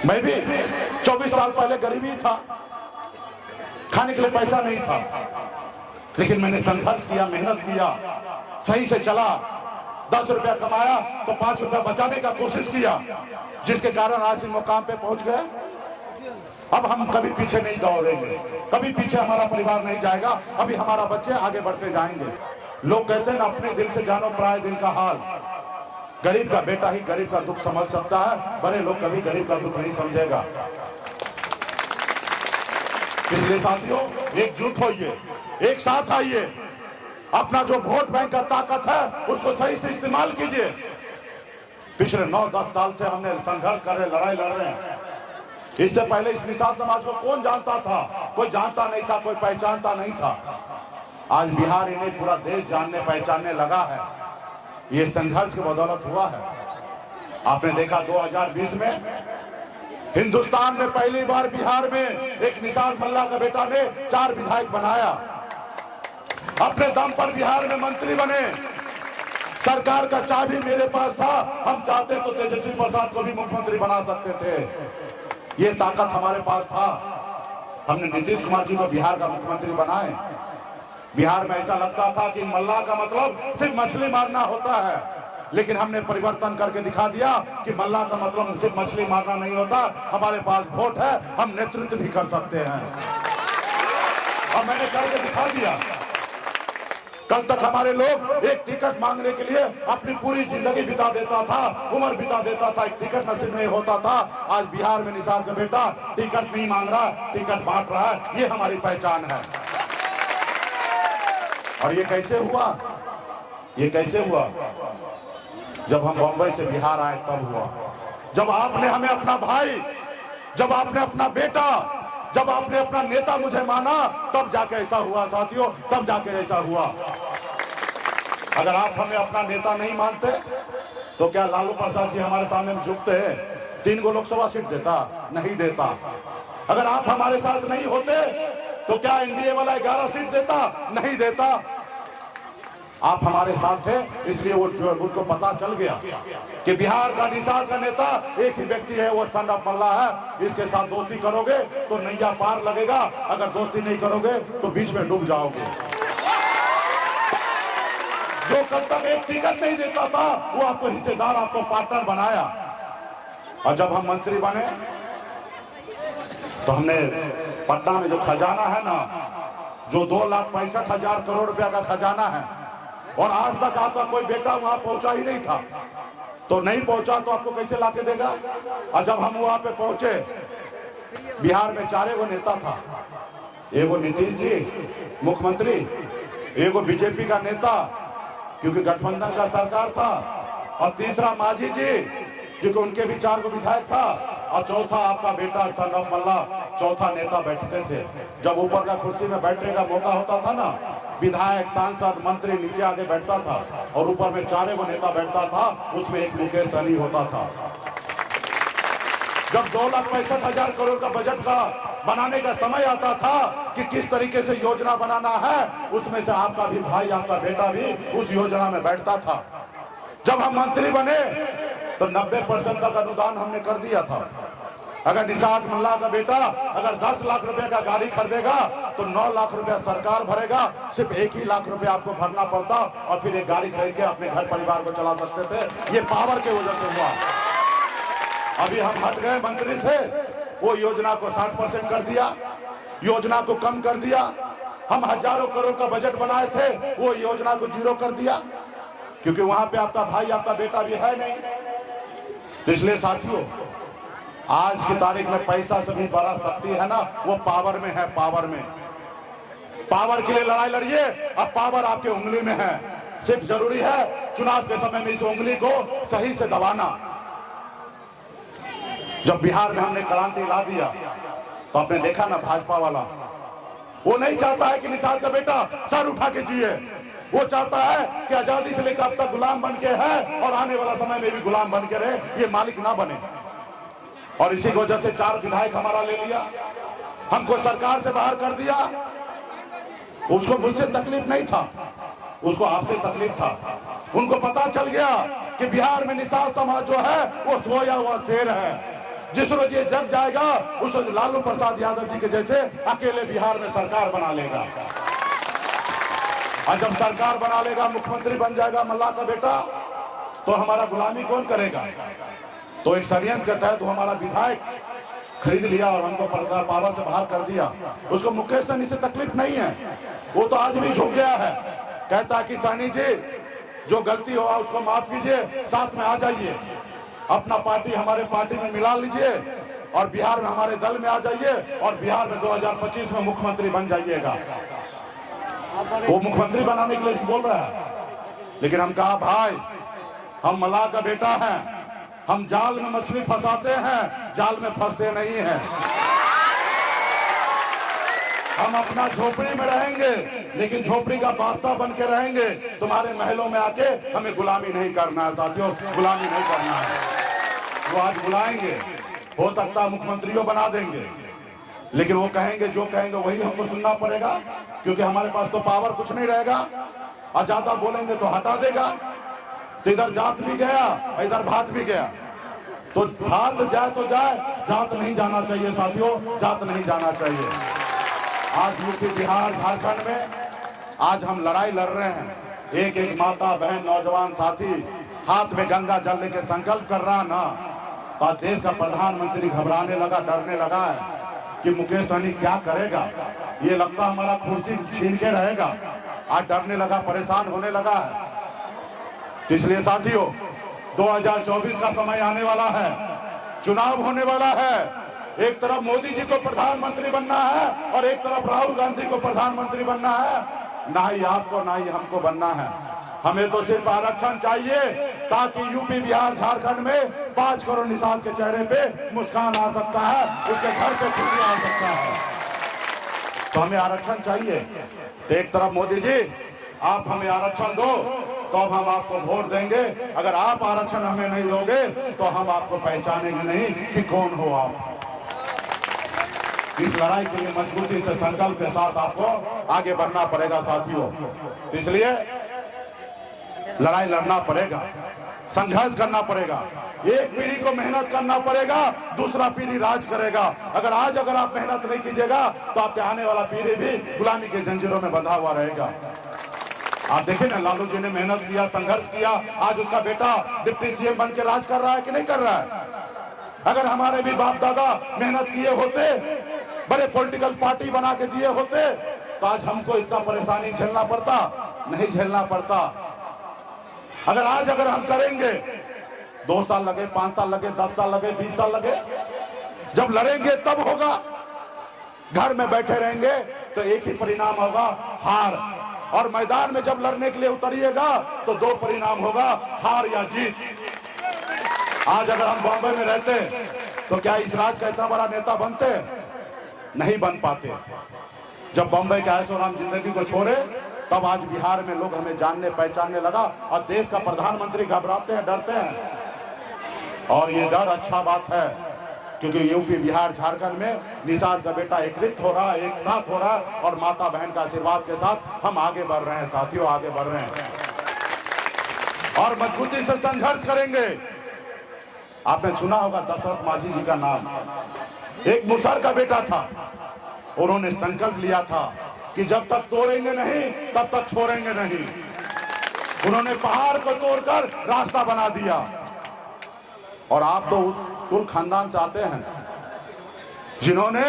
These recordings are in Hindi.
मैं भी 24 साल पहले गरीबी था, खाने के लिए पैसा नहीं था, लेकिन मैंने संघर्ष किया, मेहनत किया, सही से चला। 10 रुपया कमाया तो 5 रुपया बचाने का कोशिश किया, जिसके कारण आज इस मुकाम पे पहुंच गए। अब हम कभी पीछे नहीं दौड़ेंगे, कभी पीछे हमारा परिवार नहीं जाएगा, अभी हमारा बच्चे आगे बढ़ते जाएंगे। लोग कहते हैं ना, अपने दिल से जानो पराये दिल का हाल। गरीब का बेटा ही गरीब का दुख समझ सकता है, बड़े लोग कभी गरीब का दुख नहीं समझेगा। इसलिए साथियों, एकजुट होइए, एक साथ आइए, अपना जो वोट बैंक का ताकत है उसको सही से इस्तेमाल कीजिए। पिछले 9-10 साल से हमने संघर्ष कर रहे, लड़ाई लड़ रहे हैं। इससे पहले इस निषाद समाज को कौन जानता था? कोई जानता नहीं था, कोई पहचानता नहीं था। आज बिहार इन्हें पूरा देश जानने पहचानने लगा है। ये संघर्ष की बदौलत हुआ है। आपने देखा 2020 में हिंदुस्तान में पहली बार बिहार में एक निषाद मल्ला का बेटा ने 4 विधायक बनाया, अपने दम पर बिहार में मंत्री बने। सरकार का चाबी मेरे पास था, हम चाहते तो तेजस्वी प्रसाद को भी मुख्यमंत्री बना सकते थे। ये ताकत हमारे पास था। हमने नीतीश कुमार जी को बिहार का मुख्यमंत्री बनाए। बिहार में ऐसा लगता था कि मल्ला का मतलब सिर्फ मछली मारना होता है, लेकिन हमने परिवर्तन करके दिखा दिया कि मल्ला का मतलब सिर्फ मछली मारना नहीं होता, हमारे पास वोट है, हम नेतृत्व भी कर सकते हैं। और मैंने करके दिखा दिया। कल तक हमारे लोग एक टिकट मांगने के लिए अपनी पूरी जिंदगी बिता देता था, उम्र बिता देता था, एक टिकट नसीब नहीं होता था। आज बिहार में निषाद का बेटा टिकट नहीं मांग रहा, टिकट बांट रहा है। ये हमारी पहचान है। और ये कैसे हुआ? ये कैसे हुआ? जब हम बॉम्बे से बिहार आए तब हुआ। जब आपने हमें अपना भाई, जब आपने अपना बेटा, जब आपने अपना नेता मुझे माना, तब जाके ऐसा हुआ साथियों, तब जाके ऐसा हुआ। अगर आप हमें अपना नेता नहीं मानते तो क्या लालू प्रसाद जी हमारे सामने झुकते हैं? 3 गो लोकसभा सीट देता? नहीं देता। अगर आप हमारे साथ नहीं होते तो क्या एनडीए वाला 11 सीट देता? नहीं देता। आप हमारे साथ थे, इसलिए वो उनको पता चल गया कि बिहार का निषाद का नेता एक ही व्यक्ति है, वो सन ऑफ मल्ला है। इसके साथ दोस्ती करोगे तो नैया पार लगेगा, अगर दोस्ती नहीं करोगे तो बीच में डूब जाओगे। जो कल तक एक टिकट नहीं देता था, वो आपको हिस्सेदार, आपको पार्टनर बनाया। और जब हम मंत्री बने तो हमने पटना में जो खजाना है ना, जो 2,65,000 करोड़ रुपया का खजाना है, और आज तक आपका कोई बेटा वहां पहुंचा ही नहीं था, तो नहीं पहुंचा तो आपको कैसे लाके देगा? और जब हम वहां पे पहुंचे, बिहार में 4 गो नेता था। एगो नीतीश जी मुख्यमंत्री, एगो बीजेपी का नेता क्योंकि गठबंधन का सरकार था, और तीसरा मांझी जी क्योंकि उनके भी 4 गो विधायक था, और चौथा आपका बेटा सन ऑफ मल्ला, चौथा नेता बैठते थे। जब ऊपर का कुर्सी में बैठने का मौका होता था ना, विधायक, सांसद, मंत्री नीचे आके बैठता था, और ऊपर में 4 गो नेता बैठता था, उसमें एक मुकेश सहनी होता था। जब 2,65,000 करोड़ का बजट का बनाने का समय आता था कि किस तरीके से योजना बनाना है, उसमें से आपका भी भाई, आपका बेटा भी उस योजना में बैठता था। जब हम मंत्री बने तो 90% तक अनुदान हमने कर दिया था। अगर निषाद मल्ला का बेटा अगर 10 लाख रुपए का गाड़ी खरीदेगा तो 9 लाख रुपया सरकार भरेगा, सिर्फ 1 ही लाख रुपया आपको भरना पड़ता, और फिर एक गाड़ी खरीद के अपने घर परिवार को चला सकते थे। ये पावर के वजह से हुआ। अभी हम हट गए मंत्री से, वो योजना को 60% कर दिया, योजना को कम कर दिया। हम हजारों करोड़ का बजट बनाए थे, वो योजना को 0 कर दिया, क्योंकि वहां पे आपका भाई, आपका बेटा भी है नहीं। इसलिए साथियों, आज की तारीख में पैसा से भी बड़ा शक्ति है ना, वो पावर में है। पावर में, पावर के लिए लड़ाई लड़िए। अब पावर आपके उंगली में है, सिर्फ जरूरी है चुनाव के समय में इस उंगली को सही से दबाना। जब बिहार में हमने क्रांति ला दिया तो आपने देखा ना, भाजपा वाला वो नहीं चाहता है कि निषाद का बेटा सर उठा के जिए। वो चाहता है कि आजादी से लेकर अब तक गुलाम बन के है, और आने वाला समय में भी गुलाम बन के रहे, ये मालिक ना बने। और इसी की वजह से 4 विधायक हमारा ले लिया, हमको सरकार से बाहर कर दिया। उसको मुझसे तकलीफ नहीं था, उसको आपसे तकलीफ था। उनको पता चल गया कि बिहार में निषाद समाज जो है वो सोया हुआ शेर है। जिस रोज ये जग जाएगा उस रोज लालू प्रसाद यादव जी के जैसे अकेले बिहार में सरकार बना लेगा। और जब सरकार बना लेगा, मुख्यमंत्री बन जाएगा मल्लाह का बेटा, तो हमारा गुलामी कौन करेगा? तो एक षड्यंत्र के तहत वो हमारा विधायक खरीद लिया और हमको पावर से बाहर कर दिया। उसको मुकेश सहनी से तकलीफ नहीं है, वो तो आज भी झुक गया है, कहता है कि सहनी जी जो गलती हुआ उसको माफ कीजिए, साथ में आ जाइए, अपना पार्टी हमारे पार्टी में मिला लीजिए और बिहार में हमारे दल में आ जाइए और बिहार में 2025 में मुख्यमंत्री बन जाइएगा। वो मुख्यमंत्री बनाने के लिए बोल रहा है। लेकिन हम कहा भाई हम मल्लाह का बेटा है, हम जाल में मछली फंसाते हैं, जाल में फंसते नहीं हैं। हम अपना झोपड़ी में रहेंगे लेकिन झोपड़ी का बादशाह बन के रहेंगे। तुम्हारे महलों में आके हमें गुलामी नहीं करना है साथियों, गुलामी नहीं करना है। वो आज बुलाएंगे, हो सकता है मुख्यमंत्रियों बना देंगे, लेकिन वो कहेंगे जो कहेंगे वही हमको सुनना पड़ेगा, क्योंकि हमारे पास तो पावर कुछ नहीं रहेगा। और ज्यादा बोलेंगे तो हटा देगा, तो इधर जात भी गया इधर भात भी गया। तो भात जाए तो जाए, जात नहीं जाना चाहिए साथियों, जात नहीं जाना चाहिए। आज यूपी बिहार झारखंड में आज हम लड़ाई लड़ रहे हैं। एक एक माता बहन नौजवान साथी हाथ में गंगा जल लेके संकल्प कर रहा ना, तो देश का प्रधानमंत्री घबराने लगा, डरने लगा है कि मुकेश सहनी क्या करेगा, ये लगता हमारा कुर्सी छीन के रहेगा। आज डरने लगा, परेशान होने लगा है। तो इसलिए साथियों 2024 का समय आने वाला है, चुनाव होने वाला है। एक तरफ मोदी जी को प्रधानमंत्री बनना है और एक तरफ राहुल गांधी को प्रधानमंत्री बनना है। ना ही आपको ना ही हमको बनना है। हमें तो सिर्फ आरक्षण चाहिए ताकि यूपी बिहार झारखंड में 5 करोड़ निषाद के चेहरे पे मुस्कान आ सकता है, उसके घर पे खुशी आ सकता है। तो हमें आरक्षण चाहिए। तो एक तरफ मोदी जी आप हमें आरक्षण दो तो अब हम आपको वोट देंगे, अगर आप आरक्षण हमें नहीं दोगे तो हम आपको पहचानेंगे नहीं कि कौन हो आप। इस लड़ाई के लिए मजबूती से संकल्प के साथ आपको आगे बढ़ना पड़ेगा साथियों। इसलिए लड़ाई लड़ना पड़ेगा, संघर्ष करना पड़ेगा। एक पीढ़ी को मेहनत करना पड़ेगा, दूसरा पीढ़ी राज करेगा। अगर आप मेहनत नहीं कीजिएगा तो आपके आने वाला पीढ़ी भी गुलामी के जंजीरों में बंधा हुआ रहेगा। आप देखिए ना, लालू जी ने मेहनत किया, संघर्ष किया, आज उसका बेटा डिप्टी सीएम बन के राज कर रहा है कि नहीं कर रहा है। अगर हमारे भी बाप दादा मेहनत किए होते, बड़े पॉलिटिकल पार्टी बना के दिए होते, तो आज हमको इतना परेशानी झेलना पड़ता नहीं, झेलना पड़ता। अगर हम करेंगे, 2 साल लगे, 5 साल लगे, 10 साल लगे, 20 साल लगे, जब लड़ेंगे तब होगा। घर में बैठे रहेंगे तो एक ही परिणाम होगा, हार। और मैदान में जब लड़ने के लिए उतरिएगा तो 2 परिणाम होगा, हार या जीत। आज अगर हम बॉम्बे में रहते तो क्या इस राज्य का इतना बड़ा नेता बनते? नहीं बन पाते। जब बॉम्बे के ऐशोआराम जिंदगी को छोड़े तब आज बिहार में लोग हमें जानने पहचानने लगा और देश का प्रधानमंत्री घबराते हैं, डरते हैं। और ये डर अच्छा बात है, क्योंकि यूपी बिहार झारखंड में निषाद का बेटा एकत्रित हो रहा है, एक साथ हो रहा है और माता बहन का आशीर्वाद के साथ हम आगे बढ़ रहे हैं साथियों, आगे बढ़ रहे हैं और मजबूती से संघर्ष करेंगे। आपने सुना होगा दशरथ मांझी जी का नाम, एक मुसहर का बेटा था। उन्होंने संकल्प लिया था कि जब तक तोड़ेंगे नहीं तब तक छोड़ेंगे नहीं। उन्होंने पहाड़ को तोड़कर रास्ता बना दिया। और आप तो उस कुल खानदान से आते हैं जिन्होंने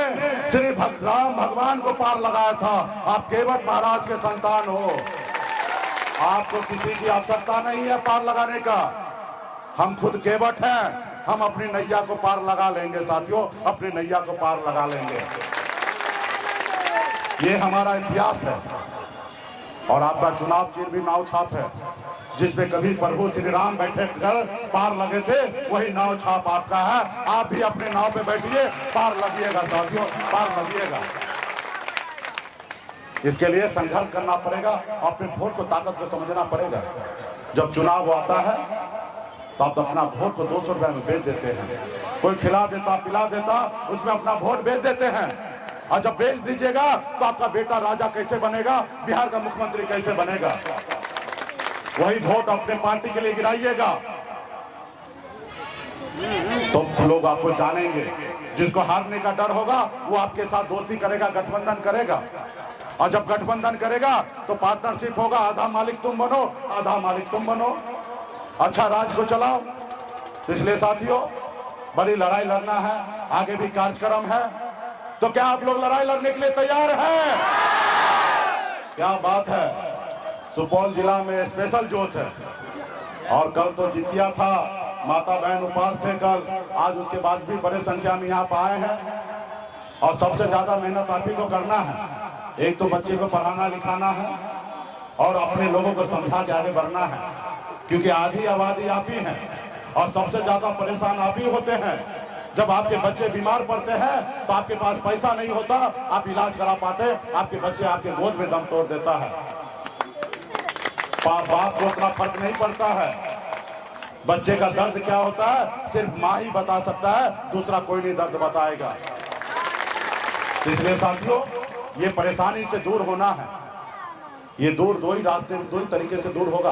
श्री राम भगवान को पार लगाया था। आप केवट महाराज के संतान हो, आपको किसी की आवश्यकता नहीं है पार लगाने का। हम खुद केवट हैं, हम अपनी नैया को पार लगा लेंगे साथियों, अपनी नैया को पार लगा लेंगे। ये हमारा इतिहास है। और आपका चुनाव चिन्ह भी नाव छाप है, जिसमें कभी प्रभु श्री राम बैठे कर पार लगे थे, वही नाव छाप आपका है। आप भी अपने नाव पे बैठिए, पार लगिएगा साथियों, पार लगिएगा। इसके लिए संघर्ष करना पड़ेगा, अपने वोट को ताकत को समझना पड़ेगा। जब चुनाव आता है तो आप अपना वोट को 200 रुपए में बेच देते हैं। कोई खिला देता पिला देता, उसमें अपना वोट बेच देते हैं। और जब बेच दीजिएगा तो आपका बेटा राजा कैसे बनेगा, बिहार का मुख्यमंत्री कैसे बनेगा। वही वोट अपने पार्टी के लिए गिराइएगा तो लोग आपको जानेंगे। जिसको हारने का डर होगा वो आपके साथ दोस्ती करेगा, गठबंधन करेगा। और जब गठबंधन करेगा तो पार्टनरशिप होगा, आधा मालिक तुम बनो, आधा मालिक तुम बनो, अच्छा राज को चलाओ। इसलिए साथियों, बड़ी लड़ाई लड़ना है, आगे भी कार्यक्रम है, तो क्या आप लोग लड़ाई लड़ने के लिए तैयार हैं? क्या बात है, सुपौल जिला में स्पेशल जोश है। और कल तो जितिया था, माता बहन उपास थे कल, आज उसके बाद भी बड़े संख्या में यहाँ पर आए हैं। और सबसे ज्यादा मेहनत आप ही को करना है। एक तो बच्चे को पढ़ाना लिखाना है और अपने लोगों को समझा के आगे बढ़ना है, क्योंकि आधी आबादी आप ही हैं और सबसे ज्यादा परेशान आप ही होते हैं। जब आपके बच्चे बीमार पड़ते हैं तो आपके पास पैसा नहीं होता, आप इलाज करा पाते, आपके बच्चे आपके गोद में दम तोड़ देता है। बाप को उतना फर्क नहीं पड़ता है। बच्चे का दर्द क्या होता है सिर्फ माँ ही बता सकता है, दूसरा कोई नहीं दर्द बताएगा। इसलिए साथियों, ये परेशानी से दूर होना है। ये दूर दो ही रास्ते, दो ही तरीके से दूर होगा,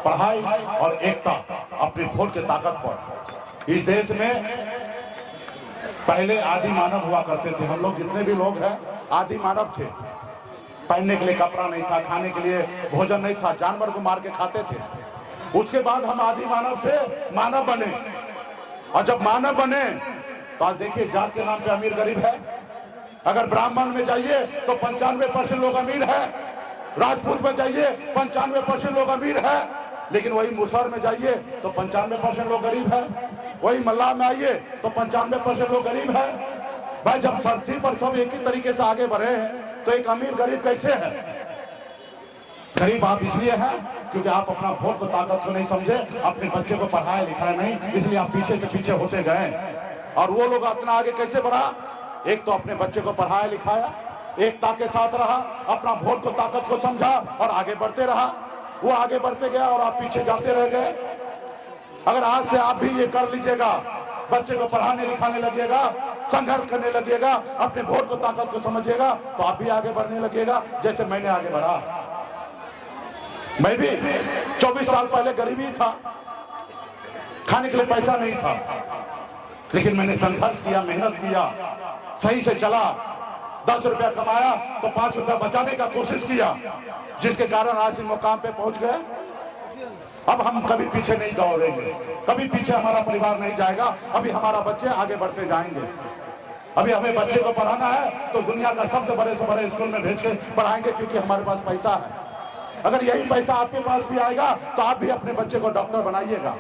पढ़ाई और एकता, अपनी वोट की ताकत पर। इस देश में पहले आदि मानव हुआ करते थे। हम लोग जितने भी लोग हैं आदि मानव थे। पहनने के लिए कपड़ा नहीं था, खाने के लिए भोजन नहीं था, जानवर को मार के खाते थे। उसके बाद हम आदि मानव से मानव बने, और जब मानव बने तो आज देखिए जात के नाम पे अमीर गरीब है। अगर ब्राह्मण में जाइए तो 95% लोग अमीर है, राजपूत में जाइए 95% लोग अमीर है, लेकिन वही मुसहर में जाइए तो 95% लोग गरीब है, वही मल्लाह में आइए तो 95% लोग गरीब है। भाई जब धरती पर सब एक ही तरीके से आगे बढ़े हैं तो एक अमीर गरीब कैसे है? गरीब आप इसलिए हैं क्योंकि आप अपना वोट को ताकत को नहीं समझे, अपने बच्चे को पढ़ाया लिखाया नहीं, इसलिए आप पीछे से पीछे होते गए। और वो लोग इतना आगे कैसे बढ़ा? एक तो अपने बच्चे को पढ़ाया लिखाया, एकता के साथ रहा, अपना वोट को ताकत को समझा और आगे बढ़ते रहा। वो आगे बढ़ते गया और आप पीछे जाते रह गए। अगर आज से आप भी ये कर लीजिएगा, बच्चे को पढ़ाने लिखाने लगेगा, संघर्ष करने लगेगा, अपने वोट को ताकत को समझिएगा, तो आप भी आगे बढ़ने लगेगा जैसे मैंने आगे बढ़ा। मैं भी 24 साल पहले गरीबी था, खाने के लिए पैसा नहीं था, लेकिन मैंने संघर्ष किया, मेहनत किया, सही से चला। 10 रुपया कमाया तो 5 रुपया बचाने का कोशिश किया, जिसके कारण आज इस मुकाम पे पहुंच गए। अब हम कभी पीछे नहीं दौड़ेंगे, कभी पीछे हमारा परिवार नहीं जाएगा। अभी हमारा बच्चे आगे बढ़ते जाएंगे। अभी हमें बच्चे को पढ़ाना है तो दुनिया का सबसे बड़े से बड़े स्कूल में भेज के पढ़ाएंगे, क्योंकि हमारे पास पैसा है। अगर यही पैसा आपके पास भी आएगा तो आप भी अपने बच्चे को डॉक्टर बनाइएगा।